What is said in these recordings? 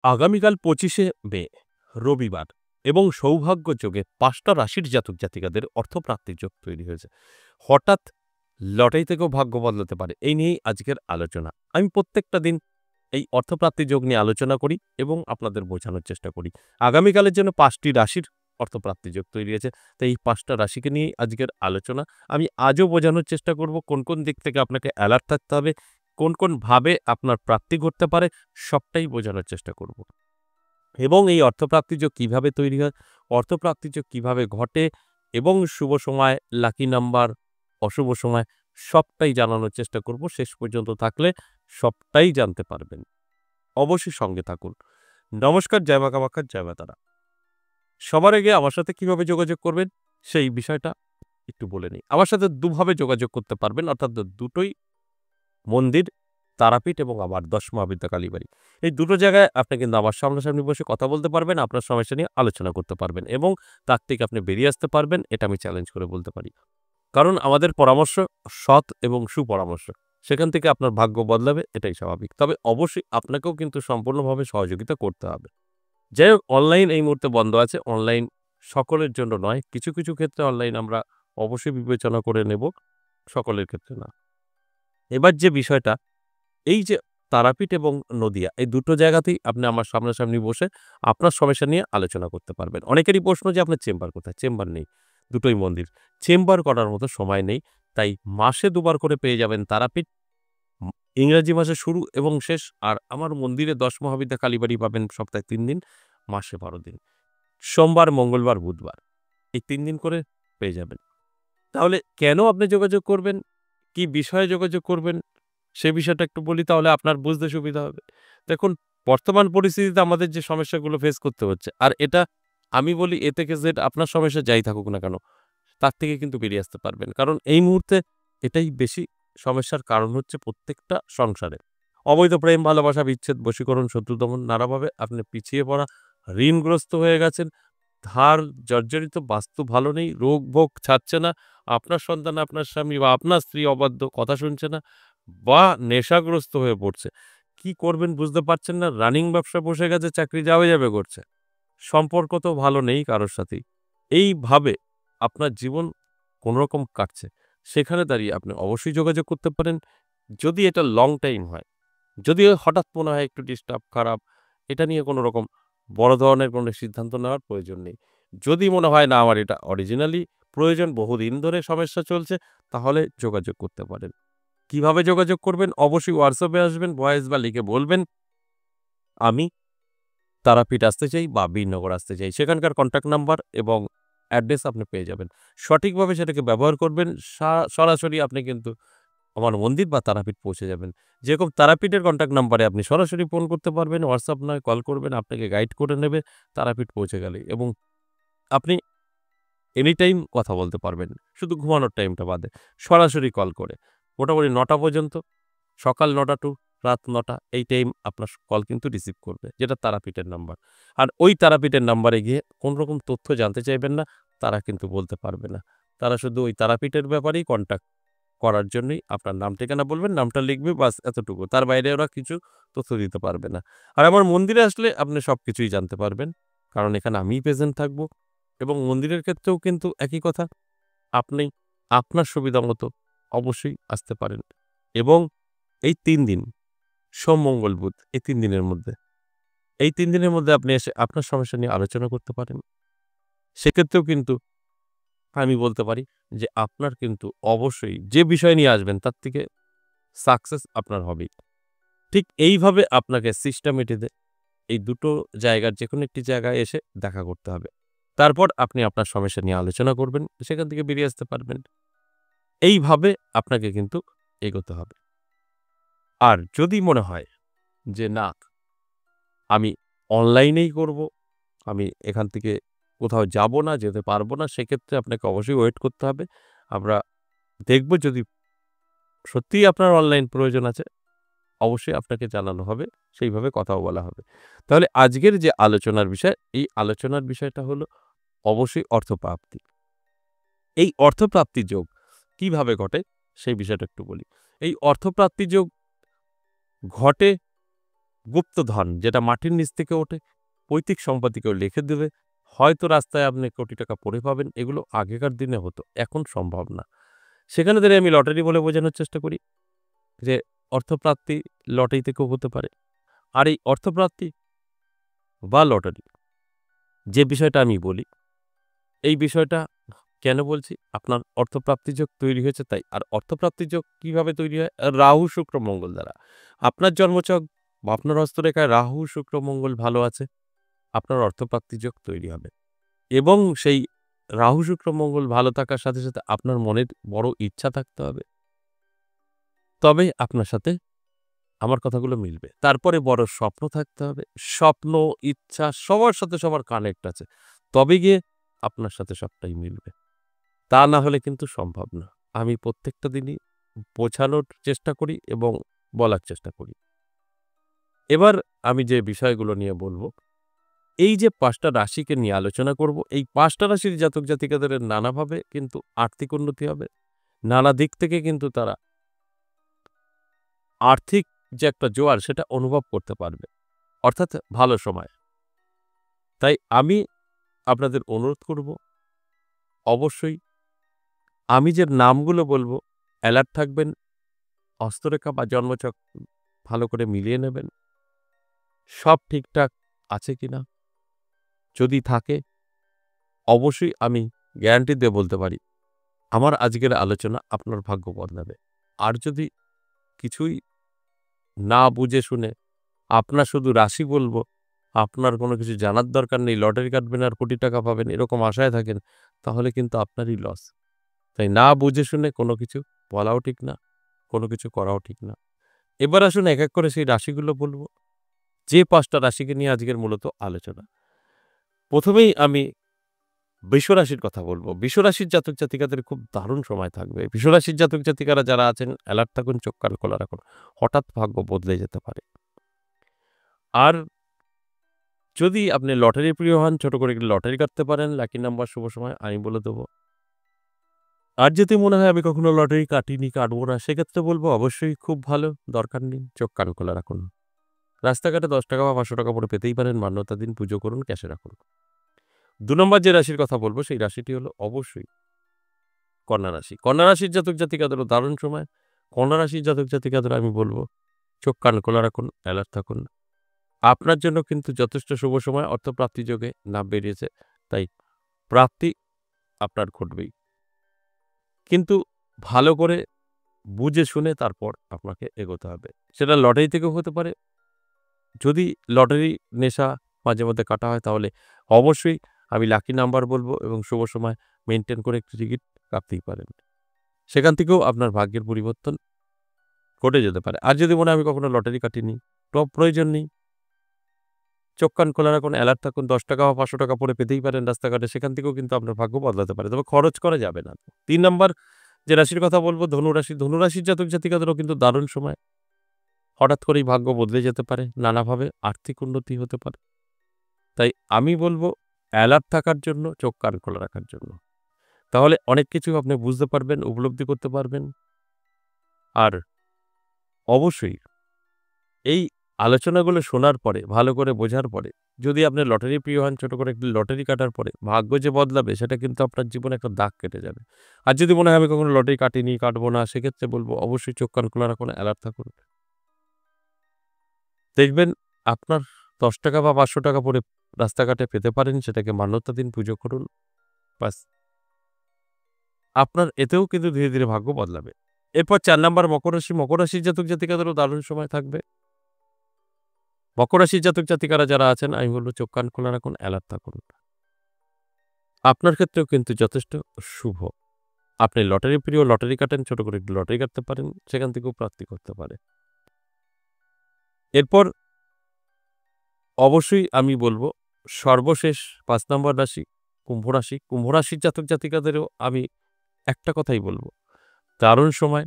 আগামীকাল ২৫শে মে রবিবার এবং সৌভাগ্য যোগে ৫টা রাশির জাতক জাতিকাদের অর্থপ্রাপ্তির যোগ তৈরি হয়েছে। হঠাৎ লটারি থেকেও ভাগ্য বদলাতে পারে। এই নিয়েই আজকের আলোচনা। আমি প্রত্যেকটা দিন এই অর্থপ্রাপ্তি যোগ নিয়ে আলোচনা করি এবং আপনাদের বোঝানোর চেষ্টা করি। আগামীকালের জন্য ৫টি রাশির অর্থপ্রাপ্তি যোগ তৈরি হয়েছে। তাই এই ৫টা রাশিকে নিয়েই আজকের আলোচনা। আমি আজও বোঝানোর চেষ্টা করব কোন দিক থেকে আপনাকে অ্যালার্ট থাকতে হবে, কোন ভাবে আপনার প্রাপ্তি ঘটতে পারে, সবটাই বোঝানোর চেষ্টা করব। এবং এই অর্থপ্রাপ্তি যোগ কিভাবে তৈরি হয়, অর্থপ্রাপ্তি যোগ কিভাবে ঘটে এবং শুভ সময়, লাকি নাম্বার, অশুভ সময় সবটাই জানানোর চেষ্টা করব। শেষ পর্যন্ত থাকলে সবটাই জানতে পারবেন। অবশ্যই সঙ্গে থাকুন। নমস্কার, জয় মা কামাখ্যা, জয় মা তারা। সবার আগে আমার সাথে কিভাবে যোগাযোগ করবেন সেই বিষয়টা একটু বলে নিই। আমার সাথে দুভাবে যোগাযোগ করতে পারবেন, অর্থাৎ দুটোই মন্দির, তারাপীঠ এবং আমার ১০ মহাবিদ্যা কালীবাড়ি। এই দুটো জায়গায় আপনি কিন্তু আমার সামনাসামনি বসে কথা বলতে পারবেন, আপনার সমস্যা নিয়ে আলোচনা করতে পারবেন এবং তার থেকে আপনি বেরিয়ে আসতে পারবেন, এটা আমি চ্যালেঞ্জ করে বলতে পারি। কারণ আমাদের পরামর্শ সৎ এবং সুপরামর্শ। সেখান থেকে আপনার ভাগ্য বদলাবে, এটাই স্বাভাবিক। তবে অবশ্যই আপনাকেও কিন্তু সম্পূর্ণভাবে সহযোগিতা করতে হবে। যাই হোক, অনলাইন এই মুহূর্তে বন্ধ আছে। অনলাইন সকলের জন্য নয়। কিছু ক্ষেত্রে অনলাইন আমরা অবশ্যই বিবেচনা করে নেব, সকলের ক্ষেত্রে না। এবার যে বিষয়টা, এই যে তারাপীঠ এবং নদিয়া এই দুটো জায়গাতেই আপনি আমার সামনাসামনি বসে আপনার সমস্যা নিয়ে আলোচনা করতে পারবেন। অনেকেরই প্রশ্ন যে আপনার চেম্বার কোথায়? চেম্বার নেই। দুটোই মন্দির। চেম্বার করার মতো সময় নেই। তাই মাসে ২ বার করে পেয়ে যাবেন তারাপীঠ, উম ইংরেজি মাসের শুরু এবং শেষ। আর আমার মন্দিরে ১০ মহাবিদ্যা কালীবাড়ি পাবেন সপ্তাহে ৩ দিন, মাসে ১২ দিন। সোমবার, মঙ্গলবার, বুধবার। এই ৩ দিন করে পেয়ে যাবেন। তাহলে কেন আপনি যোগাযোগ করবেন? কি বিষয়ে যোগাযোগ করবেন? সে বিষয়টা একটু বলি, তাহলে আপনার বুঝতে সুবিধা হবে। দেখুন, বর্তমান পরিস্থিতিতে আমাদের যে সমস্যাগুলো ফেস করতে হচ্ছে, আর এটা আমি বলি এ থেকে জেড আপনার সমস্যা যাই থাকুক না কেন, তার থেকে কিন্তু বেরিয়ে আসতে পারবেন। কারণ এই মুহূর্তে এটাই বেশি সমস্যার কারণ হচ্ছে প্রত্যেকটা সংসারে। অবৈধ প্রেম, ভালোবাসা, বিচ্ছেদ, বশীকরণ, শত্রু দমন নানাভাবে আপনি পিছিয়ে পড়া, ঋণগ্রস্ত হয়ে গেছেন, ধার জর্জরিত, বাস্তু ভালো নেই, রোগ ভোগ ছাড়ছে না, আপনার সন্তান, আপনার স্বামী বা আপনার স্ত্রী অবাধ্য, কথা শুনছে না বা নেশাগ্রস্ত হয়ে পড়ছে। কি করবেন বুঝতে পারছেন না, রানিং ব্যবসা বসে গেছে, চাকরি যাবে করছে। সম্পর্ক তো ভালো নেই কারোর সাথেই। এইভাবে আপনার জীবন কোনরকম কাটছে। সেখানে দাঁড়িয়ে আপনি অবশ্যই যোগাযোগ করতে পারেন। যদি এটা লং টাইম হয়, যদি হঠাৎ মনে হয় একটু ডিস্টার্ব, খারাপ, এটা নিয়ে কোনো রকম বড় ধরনের কোনো সিদ্ধান্ত নেওয়ার প্রয়োজন নেই। যদি মনে হয় না আমার এটা অরিজিনালি প্রয়োজন, বহুদিন ধরে সমস্যা চলছে, তাহলে যোগাযোগ করতে পারেন। কিভাবে যোগাযোগ করবেন? অবশ্যই হোয়াটসঅ্যাপে আসবেন, ভয়েস বা লিখে বলবেন, আমি তারাপীঠ আসতে চাই বা বীরনগর আসতে চাই। সেখানকার কন্ট্যাক্ট নাম্বার এবং অ্যাড্রেস আপনি পেয়ে যাবেন। সঠিকভাবে সেটাকে ব্যবহার করবেন, সরাসরি আপনি কিন্তু আমার মন্দির বা তারাপীঠ পৌঁছে যাবেন। যেরকম তারাপীঠের কন্ট্যাক্ট নাম্বারে আপনি সরাসরি ফোন করতে পারবেন, হোয়াটসঅ্যাপ নয়, কল করবেন, আপনাকে গাইড করে নেবে তারাপীঠ পৌঁছে গেলেই এবং আপনি এনিটাইম কথা বলতে পারবেন। শুধু ঘুমানোর টাইমটা বাদে। সরাসরি কল করে। মোটামুটি ৯টা পর্যন্ত, সকাল ৯টা টু রাত ৯টা এই টাইম আপনার কল কিন্তু রিসিভ করবে। যেটা তারাপীঠের নাম্বার। আর ওই তারাপীঠের নাম্বারে গিয়ে কোন রকম তথ্য জানতে চাইবেন না, তারা কিন্তু বলতে পারবে না। তারা শুধু ওই তারাপীঠের ব্যাপারেই কন্ট্যাক্ট করার জন্যই আপনার নাম ঠিকানা বলবেন, নামটা লিখবে, বাস এতটুকু। তার বাইরে ওরা কিছু তথ্য দিতে পারবে না। আর আমার মন্দিরে আসলে আপনি সবকিছুই জানতে পারবেন। কারণ এখানে আমিই প্রেজেন্ট থাকব এবং মন্দিরের ক্ষেত্রেও কিন্তু একই কথা। আপনি আপনার সুবিধা মতো অবশ্যই আসতে পারেন এবং এই ৩ দিন সোম, মঙ্গল, বুধ এই ৩ দিনের মধ্যে, এই ৩ দিনের মধ্যে আপনি এসে আপনার সমস্যা নিয়ে আলোচনা করতে পারেন। সেক্ষেত্রেও কিন্তু আমি বলতে পারি যে আপনার কিন্তু অবশ্যই যে বিষয় নিয়ে আসবেন তার থেকে সাকসেস আপনার হবেই। ঠিক এইভাবে আপনাকে সিস্টেমেটিতে এই দুটো জায়গার যেকোনো একটি জায়গায় এসে দেখা করতে হবে। তারপর আপনি আপনার সমস্যা নিয়ে আলোচনা করবেন, সেখান থেকে বেরিয়ে আসতে পারবেন। এইভাবে আপনাকে কিন্তু এগোতে হবে। আর যদি মনে হয় যে না, আমি অনলাইনেই করব, আমি এখান থেকে কোথাও যাব না, যেতে পারবো না, সেক্ষেত্রে আপনাকে অবশ্যই ওয়েট করতে হবে। আমরা দেখব যদি সত্যিই আপনার অনলাইন প্রয়োজন আছে, অবশ্যই আপনাকে জানানো হবে, সেইভাবে কথাও বলা হবে। তাহলে আজকের যে আলোচনার বিষয়, এই আলোচনার বিষয়টা হলো অবশ্যই অর্থপ্রাপ্তি। এই অর্থপ্রাপ্তি যোগ কিভাবে ঘটে সেই বিষয়টা একটু বলি। এই অর্থপ্রাপ্তি যোগ ঘটে গুপ্তধন যেটা মাটির নিচ থেকে ওঠে, পৈতৃক সম্পত্তি কেউ লিখে দেবে, হয়তো রাস্তায় আপনি কোটি টাকা পড়ে পাবেন, এগুলো আগেকার দিনে হতো, এখন সম্ভব না। সেখানে দাঁড়িয়ে আমি লটারি বলে বোঝানোর চেষ্টা করি যে অর্থপ্রাপ্তি লটারি থেকেও হতে পারে। আর এই অর্থপ্রাপ্তি বা লটারি যে বিষয়টা আমি বলি, এই বিষয়টা কেন বলছি? আপনার অর্থপ্রাপ্তি যোগ তৈরি হয়েছে তাই। আর অর্থপ্রাপ্তি যোগ কিভাবে তৈরি হয়? রাহু, শুক্র, মঙ্গল দ্বারা। আপনার জন্মছক বা আপনার হস্তরেখায় রাহু, শুক্র, মঙ্গল ভালো আছে, আপনার অর্থপ্রাপ্তি যোগ তৈরি হবে। এবং সেই রাহু, শুক্র, মঙ্গল ভালো থাকার সাথে, সাথে আপনার মনের বড় ইচ্ছা থাকতে হবে। তবেই আপনার সাথে আমার কথাগুলো মিলবে। তারপরে বড় স্বপ্ন থাকতে হবে। স্বপ্ন, ইচ্ছা সবার সাথে সবার কানেক্ট আছে। তবে গিয়ে আপনার সাথে সবটাই মিলবে। তা না হলে কিন্তু সম্ভব না। আমি প্রত্যেকটা দিনই বোঝানোর চেষ্টা করি এবং বলার চেষ্টা করি। এবার আমি যে বিষয়গুলো নিয়ে বলব, এই যে ৫ টা রাশিকে নিয়ে আলোচনা করব, এই ৫ টা রাশির জাতক জাতিকাদের নানাভাবে কিন্তু আর্থিক উন্নতি হবে। নানা দিক থেকে কিন্তু তারা আর্থিক যে একটা জোয়ার সেটা অনুভব করতে পারবে। অর্থাৎ ভালো সময়। তাই আমি আপনাদের অনুরোধ করব, অবশ্যই আমি যে নামগুলো বলব অ্যালার্ট থাকবেন, হস্তরেখা বা জন্মছক ভালো করে মিলিয়ে নেবেন। সব ঠিকঠাক আছে কিনা? যদি থাকে অবশ্যই আমি গ্যারান্টি দিয়ে বলতে পারি, আমার আজকের আলোচনা আপনার ভাগ্য বদলাবে। আর যদি কিছুই না বুঝে শুনে আপনার শুধু রাশি বলব, আপনার কোনো কিছু জানার দরকার নেই, লটারি কাটবেন আর কোটি টাকা পাবেন এরকম আশায় থাকেন, তাহলে কিন্তু আপনারই লস। তাই না বুঝে শুনে কোনো কিছু বলাও ঠিক না, কোনো কিছু করাও ঠিক না। এবার আসুন এক, এক করে সেই রাশিগুলো বলব। যে ৫ টা রাশিকে নিয়ে আজকের মূলত আলোচনা। ১ম এই আমি বৃষরাশির কথা বলব। বৃষরাশির জাতক জাতিকাদের খুব দারুণ সময় থাকবে। বৃষরাশির জাতক জাতিকারা যারা আছেন অ্যালার্ট থাকুন, চোখ কান খোলা রাখুন। হঠাৎ ভাগ্য বদলে যেতে পারে। আর যদি আপনি লটারি প্রিয় হন, ছোট করে একটি লটারি কাটতে পারেন। লাকি নাম্বার শুভ সময় আমি বলে দেব। আর যদি মনে হয় আমি কখনো লটারি কাটিনি, কাটবো না, সেক্ষেত্রে বলব অবশ্যই খুব ভালো, দরকার নেই। চোখ কান খোলা রাখুন। রাস্তাঘাটে ৳১০ বা ৳৫০০ করে পেতেই পারেন। মান্যতা দিন, পুজো করুন, ক্যাশে রাখুন। ২ নম্বর যে রাশির কথা বলব সেই রাশিটি হলো অবশ্যই কন্যা রাশি। কন্যা রাশির জাতক জাতিকাদেরও দারুণ সময়। কন্যা রাশির জাতক জাতিকাদের আমি বলব চোখ কান খোলা রাখুন, অ্যালার্ট থাকুন। আপনার জন্য কিন্তু যথেষ্ট শুভ সময়, অর্থপ্রাপ্তি যোগে নাম বেরিয়েছে। তাই প্রাপ্তি আপনার ঘটবেই। কিন্তু ভালো করে বুঝে শুনে তারপর আপনাকে এগোতে হবে। সেটা লটারি থেকেও হতে পারে। যদি লটারি নেশা মাঝে মধ্যে কাটা হয় তাহলে অবশ্যই আমি লাকি নাম্বার বলব এবং শুভ সময় মেইনটেইন করে একটি টিকিট কাটতেই পারেন। সেখান থেকেও আপনার ভাগ্যের পরিবর্তন ঘটে যেতে পারে। আর যদি মনে হয় আমি কখনো লটারি কাটিনি, প্রয়োজন নেই। চোখ কান খোলা রাখুন, অ্যালার্ট থাকুন। ৳১০ বা ৳৫০০ পড়ে পেতেই পারেন রাস্তাঘাটে। সেখান থেকেও কিন্তু আপনার ভাগ্য বদলাতে পারে। তবে খরচ করা যাবে না। ৩ নাম্বার যে রাশির কথা বলব ধনুরাশি। ধনুরাশির জাতক জাতিকাদেরও কিন্তু দারুণ সময়। হঠাৎ করেই ভাগ্য বদলে যেতে পারে। নানাভাবে আর্থিক উন্নতি হতে পারে। তাই আমি বলব অ্যালার্ট থাকার জন্য, চোখ কান খোলা রাখার জন্য। তাহলে অনেক কিছু আপনি বুঝতে পারবেন, উপলব্ধি করতে পারবেন। আর অবশ্যই এই আলোচনাগুলো শোনার পরে, ভালো করে বোঝার পরে, যদি আপনি লটারি প্রিয় হন, ছোট করে একটি লটারি কাটার পরে ভাগ্য যে বদলাবে সেটা কিন্তু আপনার জীবনে একটা দাগ কেটে যাবে। আর যদি মনে হয় আমি কখনো লটারি কাটিনি, কাটবো না, সেক্ষেত্রে বলব অবশ্যই চোখ কান খোলা রাখুন, অ্যালার্ট থাকুন। দেখবেন আপনার ৳১০ বা ৳৫০০ পড়ে রাস্তাঘাটে পেতে পারেন, সেটাকে মান্যতা দিন, পুজো করুন। ব্যাস আপনার এতেও কিন্তু ধীরে, ধীরে ভাগ্য বদলাবে। এরপর ৪ নাম্বার মকর রাশি। মকর রাশির জাতক জাতিকাদেরও দারুণ সময় থাকবে। মকর রাশির জাতক জাতিকারা যারা আছেন আমি বলব চোখ কান খোলা রাখুন, অ্যালার্ট থাকুন। আপনার ক্ষেত্রেও কিন্তু যথেষ্ট শুভ। আপনি লটারি প্রিয়, লটারি কাটেন, ছোট করে একটু লটারি কাটতে পারেন, সেখান থেকেও প্রাপ্তি করতে পারে। এরপর অবশ্যই আমি বলব সর্বশেষ ৫ নাম্বার রাশি কুম্ভ রাশি। কুম্ভ রাশির জাতক জাতিকাদেরও আমি একটা কথাই বলব, দারুণ সময়।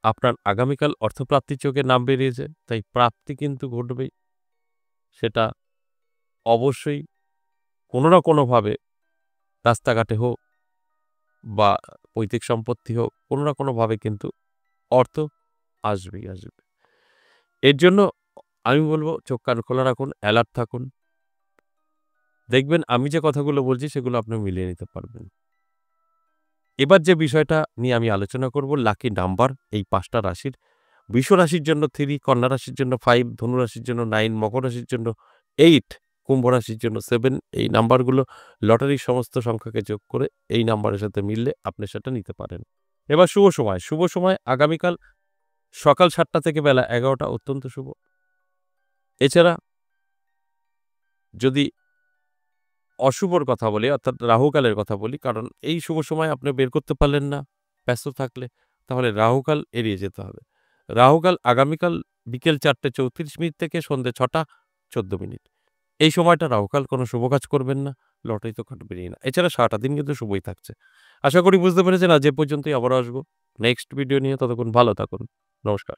আপনার আগামীকাল অর্থপ্রাপ্তির চোখে নাম বেরিয়েছে, তাই প্রাপ্তি কিন্তু ঘটবেই। সেটা অবশ্যই কোনো না কোনোভাবে রাস্তাঘাটে হোক বা পৈতৃক সম্পত্তি হোক, কোনো না কোনোভাবে কিন্তু অর্থ আসবেই আসবে। এর জন্য আমি বলব চোখ কান খোলা রাখুন, অ্যালার্ট থাকুন। দেখবেন আমি যে কথাগুলো বলছি সেগুলো আপনি মিলিয়ে নিতে পারবেন। এবার যে বিষয়টা নিয়ে আমি আলোচনা করব লাকি নাম্বার এই ৫ টা রাশির। বৃষ রাশির জন্য ৩, কন্যা রাশির জন্য ৫, ধনু রাশির জন্য ৯, মকর রাশির জন্য ৮, কুম্ভ রাশির জন্য ৭। এই নাম্বারগুলো লটারির সমস্ত সংখ্যাকে যোগ করে এই নাম্বারের সাথে মিললে আপনি সেটা নিতে পারেন। এবার শুভ সময় আগামীকাল সকাল ৭টা থেকে বেলা ১১টা অত্যন্ত শুভ। এছাড়া যদি অশুভর কথা বলি অর্থাৎ রাহুকালের কথা বলি, কারণ এই শুভ সময় আপনি বের করতে পারলেন না ব্যস্ত থাকলে, তাহলে রাহুকাল এড়িয়ে যেতে হবে। রাহুকাল আগামীকাল বিকেল ৪:৩৪ থেকে সন্ধ্যে ৬:১৪। এই সময়টা রাহুকাল কোনো শুভ কাজ করবেন না, লটারি তো কাটবেনই না। এছাড়া সারাটা দিন কিন্তু শুভই থাকছে। আশা করি বুঝতে পেরেছেন। আজ এ পর্যন্তই, আবারও আসবো নেক্সট ভিডিও নিয়ে। ততক্ষণ ভালো থাকুন। নমস্কার।